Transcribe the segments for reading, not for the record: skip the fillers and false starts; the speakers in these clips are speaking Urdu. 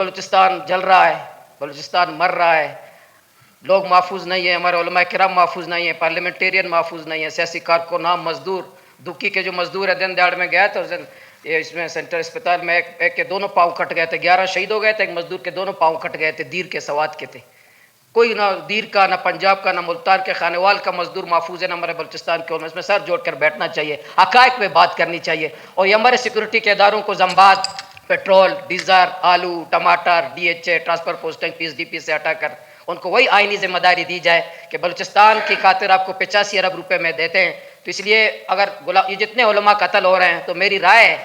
بلوچستان جل رہا ہے، بلوچستان مر رہا ہے، لوگ محفوظ نہیں ہیں، ہمارے علماء کرام محفوظ نہیں ہیں، پارلیمنٹیرین محفوظ نہیں ہیں، سیاسی کارکنان، مزدور، دکی کے جو مزدور ہیں، دن دیہڑ میں گیا تو اس میں سینٹر اسپتال میں ایک کے دونوں پاؤں کٹ گئے تھے، 11 شہید ہو گئے تھے، ایک مزدور کے دونوں پاؤں کٹ گئے تھے، دیر کے سوات کے تھے. کوئی نہ دیر کا، نہ پنجاب کا، نہ ملتان کے خانوال کا مزدور محفوظ ہے، نہ ہمارے بلوچستان کے. اس میں سر جوڑ کر بیٹھنا چاہیے، حقائق پہ بات کرنی چاہیے. اور یہ ہمارے سیکورٹی کے اداروں کو زمباد، پیٹرول، ڈیزل، آلو، ٹماٹر، D H A, transfer posting, P S D P سے ہٹا کر ان کو وہی آئینی ذمہ داری دی جائے کہ بلوچستان کی خاطر آپ کو 85 ارب روپے میں دیتے ہیں. تو اس لیے اگر یہ جتنے علماء قتل ہو رہے ہیں تو میری رائے ہے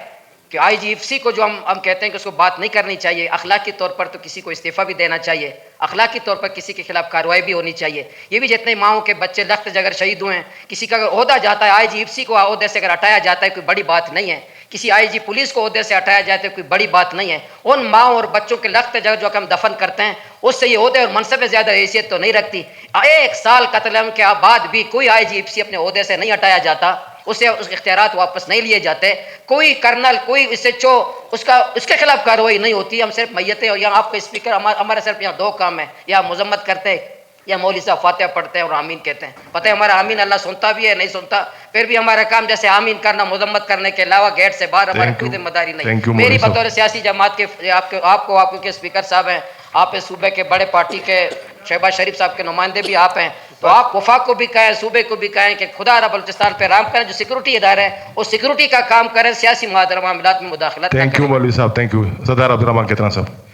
کہ آئی جی ایف سی کو جو ہم کہتے ہیں کہ اس کو بات نہیں کرنی چاہیے، اخلاقی طور پر تو کسی کو استعفیٰ بھی دینا چاہیے، اخلاقی طور پر کسی کے خلاف کارروائی بھی ہونی چاہیے. یہ بھی جتنے ماؤں کے بچے لخت جگر شہید ہوئے ہیں، کسی کا اگر عہدہ جاتا ہے، آئی جی ایف سی کو عہدے سے اگر ہٹایا جاتا ہے، کوئی بڑی بات نہیں ہے. کسی آئی جی پولیس کو عہدے سے ہٹایا جاتا ہے، کوئی بڑی بات نہیں ہے. ان ماؤں اور بچوں کے لخت جگر جو ہم دفن کرتے ہیں، اس سے یہ عہدے اور منصب میں زیادہ حیثیت تو نہیں رکھتی. 1 سال قتل عام کے بعد بھی کوئی آئی جی ایف سی اپنے عہدے سے نہیں ہٹایا جاتا، اسے اس کے اختیارات واپس نہیں لیے جاتے. کوئی کرنل، کوئی اس سے اس کے خلاف کارروائی نہیں ہوتی. ہم صرف میتیں، اور یہاں آپ کا اسپیکر، ہمارے صرف یہاں 2 کام ہیں، یا مذمت کرتے ہیں یا مولوی صاحب فاتحہ پڑھتے ہیں اور آمین کہتے ہیں. پتہ ہے ہمارا آمین اللہ سنتا بھی ہے، نہیں سنتا، پھر بھی ہمارا کام جیسے آمین کرنا، مذمت کرنے کے علاوہ گیٹ سے باہر ہماری کوئی ذمہ داری نہیں. میری بطور سیاسی جماعت کے آپ کے اسپیکر صاحب ہیں، آپ اس صوبے کے بڑے پارٹی کے شہباز شریف صاحب کے نمائندے بھی آپ ہیں، تو آپ وفاق کو بھی کہیں، صوبے کو بھی کہیں کہ خدا را بلوچستان پہ رحم کریں. جو سیکورٹی ادارے ہیں وہ سیکورٹی کا کام کریں، سیاسی معاملات میں مداخلت نہ کریں. تھینک یو مولوی صاحب، تھینک یو. صدر عبدالرحمان کتنا صاحب.